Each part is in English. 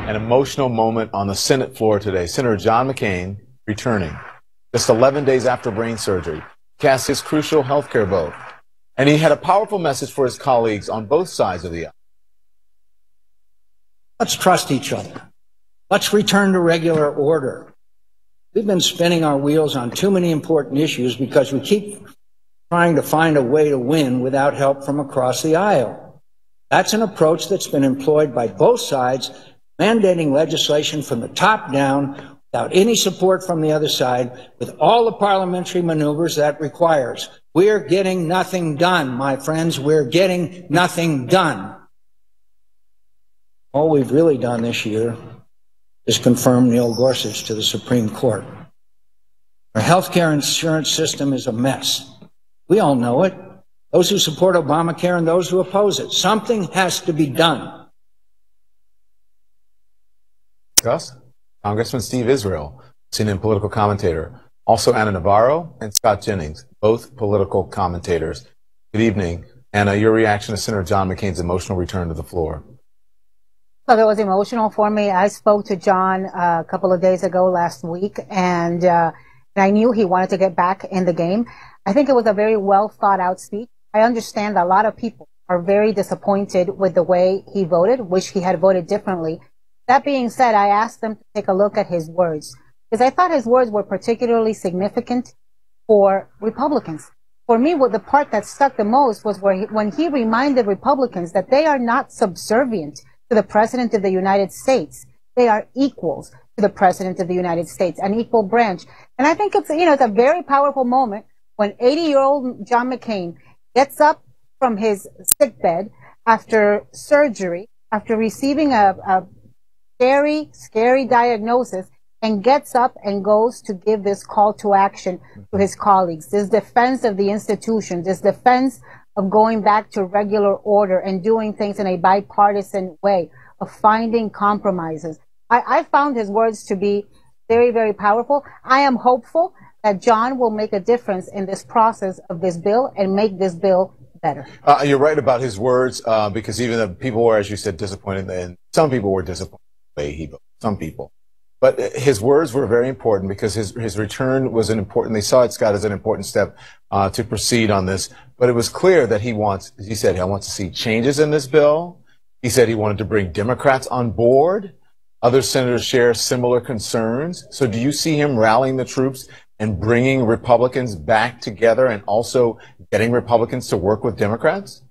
An emotional moment on the Senate floor today. Senator John McCain returning just 11 days after brain surgery, cast his crucial health care vote. And he had a powerful message for his colleagues on both sides of the aisle. Let's trust each other. Let's return to regular order. We've been spinning our wheels on too many important issues because we keep trying to find a way to win without help from across the aisle. That's an approach that's been employed by both sides, mandating legislation from the top down without any support from the other side, with all the parliamentary maneuvers that requires. We're getting nothing done, my friends. We're getting nothing done. All we've really done this year is confirm Neil Gorsuch to the Supreme Court. Our healthcare insurance system is a mess. We all know it. Those who support Obamacare and those who oppose it. Something has to be done. Gus? Congressman Steve Israel, CNN political commentator. Also Anna Navarro and Scott Jennings, both political commentators. Good evening. Anna, your reaction to Senator John McCain's emotional return to the floor. Well, it was emotional for me. I spoke to John a couple of days ago last week, and I knew he wanted to get back in the game. I think it was a very well thought out speech. I understand that a lot of people are very disappointed with the way he voted, wish he had voted differently. That being said, I asked them to take a look at his words, because I thought his words were particularly significant for Republicans. For me, what the part that stuck the most was when he reminded Republicans that they are not subservient to the President of the United States. They are equals to the President of the United States, an equal branch. And I think it's, it's a very powerful moment when 80-year-old John McCain gets up from his sickbed after surgery, after receiving a scary diagnosis, and gets up and goes to give this call to action to his colleagues, this defense of the institution, this defense of going back to regular order and doing things in a bipartisan way, of finding compromises. I found his words to be very, very powerful. I am hopeful that John will make a difference in this process of this bill and make this bill better. You're right about his words, because even the people were, as you said, disappointed, and some people were disappointed in the way he voted, some people. But his words were very important because his return was an important, they saw it, Scott, as an important step to proceed on this. But it was clear that he said, he wants to see changes in this bill. He said he wanted to bring Democrats on board. Other senators share similar concerns. So do you see him rallying the troops and bringing Republicans back together and also getting Republicans to work with Democrats?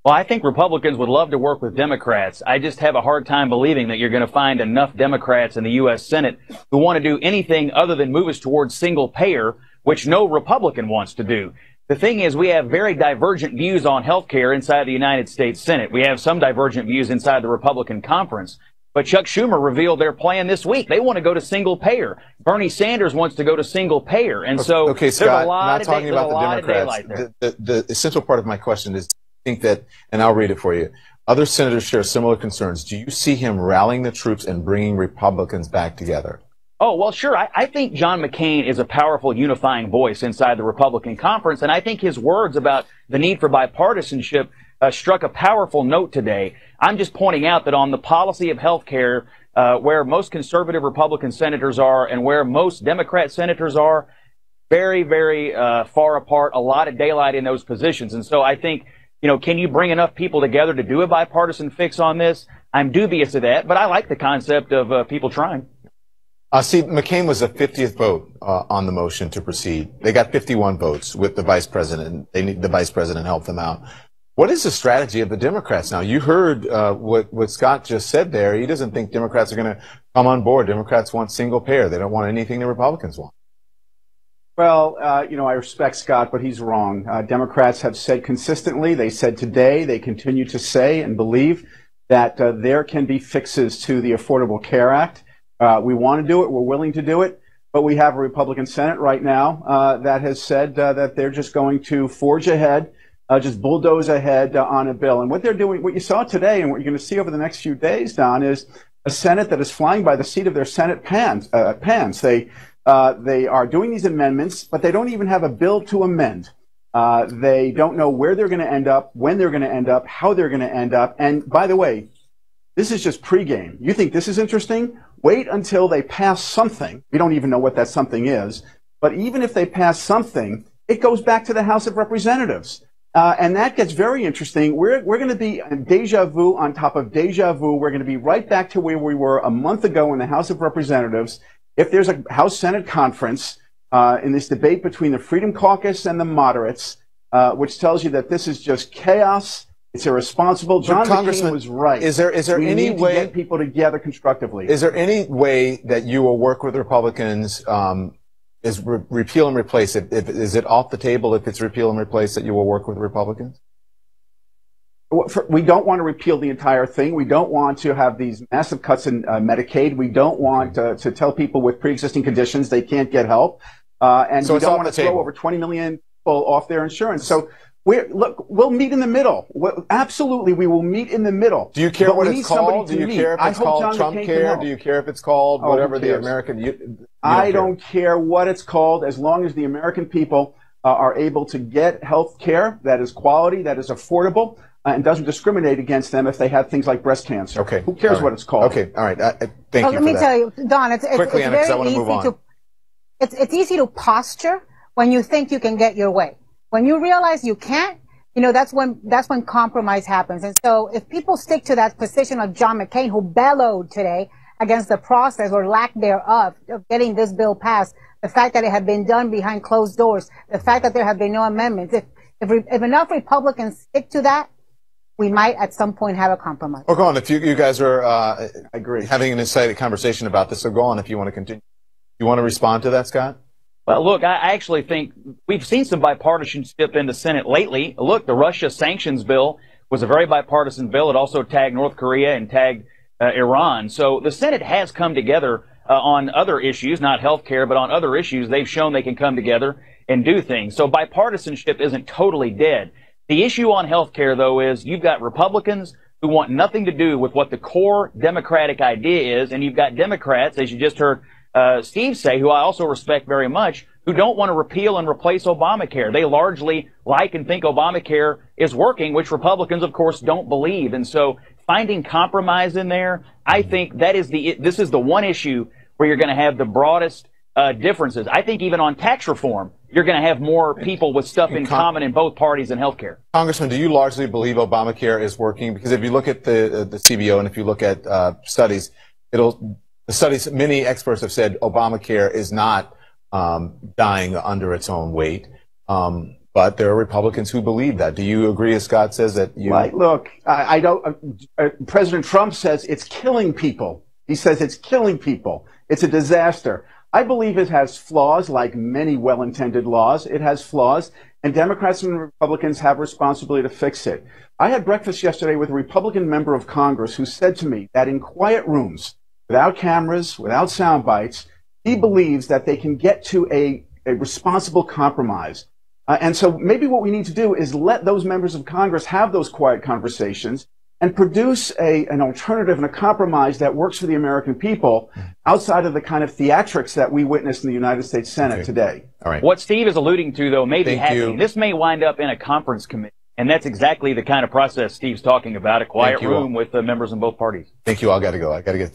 Well, I think Republicans would love to work with Democrats. I just have a hard time believing that you're going to find enough Democrats in the U.S. Senate who want to do anything other than move us towards single payer, which no Republican wants to do. The thing is, we have very divergent views on health care inside the United States Senate. We have some divergent views inside the Republican conference. But Chuck Schumer revealed their plan this week. They want to go to single payer. Bernie Sanders wants to go to single payer. And so okay, Scott, there's a lot not talking about the Democrats. The essential part of my question is, I think that, and I'll read it for you, other senators share similar concerns. Do you see him rallying the troops and bringing Republicans back together? Oh, well, sure. I think John McCain is a powerful unifying voice inside the Republican conference, and I think his words about the need for bipartisanship struck a powerful note today. I'm just pointing out that on the policy of health care, where most conservative Republican senators are and where most Democrat senators are, very, very far apart, a lot of daylight in those positions. And so I think, can you bring enough people together to do a bipartisan fix on this? I'm dubious of that, but I like the concept of people trying. See, McCain was the 50th vote on the motion to proceed. They got 51 votes with the vice president. The vice president helped them out. What is the strategy of the Democrats now? You heard what Scott just said there. He doesn't think Democrats are going to come on board. Democrats want single payer. They don't want anything the Republicans want. Well, I respect Scott, but he's wrong. Democrats have said consistently, they said today, they continue to say and believe that there can be fixes to the Affordable Care Act. We want to do it. We're willing to do it. But we have a Republican Senate right now that has said that they're just going to forge ahead, just bulldoze ahead on a bill. And what they're doing, what you saw today and what you're going to see over the next few days, Don, is a Senate that is flying by the seat of their Senate pants. They are doing these amendments, but they don't even have a bill to amend. They don't know where they're going to end up, when they're going to end up, how they're going to end up. And by the way, This is just pregame. You think this is interesting? Wait until they pass something. We don't even know what that something is. But even if they pass something, it goes back to the House of Representatives. And that gets very interesting. We're going to be deja vu on top of deja vu. We're going to be right back to where we were a month ago in the House of Representatives. If there's a House-Senate conference in this debate between the Freedom Caucus and the moderates, which tells you that this is just chaos. It's irresponsible. John McCain was right. Is there any way to get people together constructively? Is there any way that you will work with Republicans? Is repeal and replace it? Is it off the table if it's repeal and replace that you will work with Republicans? We don't want to repeal the entire thing. We don't want to have these massive cuts in Medicaid. We don't want to tell people with pre-existing conditions they can't get help. And so we don't want to throw over 20 million people off their insurance. So we'll meet in the middle. Absolutely, we will meet in the middle. Do you care what it's called? Do you care if it's called Trump Care? Do you care if it's called whatever the American? I don't care what it's called, as long as the American people are able to get health care that is quality, that is affordable, and doesn't discriminate against them if they have things like breast cancer. Okay. Who cares what it's called? Okay. All right. Thank you for that. Let me tell you, Don, it's quickly, very because I want to move on. It's easy to posture when you think you can get your way. When you realize you can't, that's when compromise happens. And so if people stick to that position of John McCain, who bellowed today against the process or lack thereof of getting this bill passed, the fact that it had been done behind closed doors, the fact that there have been no amendments, if enough Republicans stick to that, we might at some point have a compromise. Well, go on. If you guys are having an excited conversation about this, so go on if you want to continue. You want to respond to that, Scott? Well, look, I actually think we've seen some bipartisanship in the Senate lately. Look, the Russia sanctions bill was a very bipartisan bill. It also tagged North Korea and tagged Iran. So the Senate has come together on other issues, not health care, but on other issues. They've shown they can come together and do things. So bipartisanship isn't totally dead. The issue on health care, though, is you've got Republicans who want nothing to do with what the core Democratic idea is, and you've got Democrats, as you just heard Steve say, who I also respect very much, who don't want to repeal and replace Obamacare. They largely like and think Obamacare is working, which Republicans, of course, don't believe. And so finding compromise in there, I think this is the one issue where you're going to have the broadest differences. I think even on tax reform, you're going to have more people with stuff in common in both parties in healthcare. Congressman, do you largely believe Obamacare is working? Because if you look at the CBO and if you look at studies, many experts have said Obamacare is not dying under its own weight. But there are Republicans who believe that. Do you agree, as Scott says, that you... Look, I don't... President Trump says it's killing people. He says it's killing people. It's a disaster. I believe it has flaws, like many well-intended laws. It has flaws, and Democrats and Republicans have responsibility to fix it. I had breakfast yesterday with a Republican member of Congress who said to me that in quiet rooms, without cameras, without sound bites, he believes that they can get to a responsible compromise. And so maybe what we need to do is let those members of Congress have those quiet conversations and produce an alternative and a compromise that works for the American people outside of the kind of theatrics that we witnessed in the United States Senate today. All right. What Steve is alluding to, though, may be happening. This may wind up in a conference committee. And that's exactly the kind of process Steve's talking about, a quiet room with members in both parties. Thank you all. Got to go. I got to get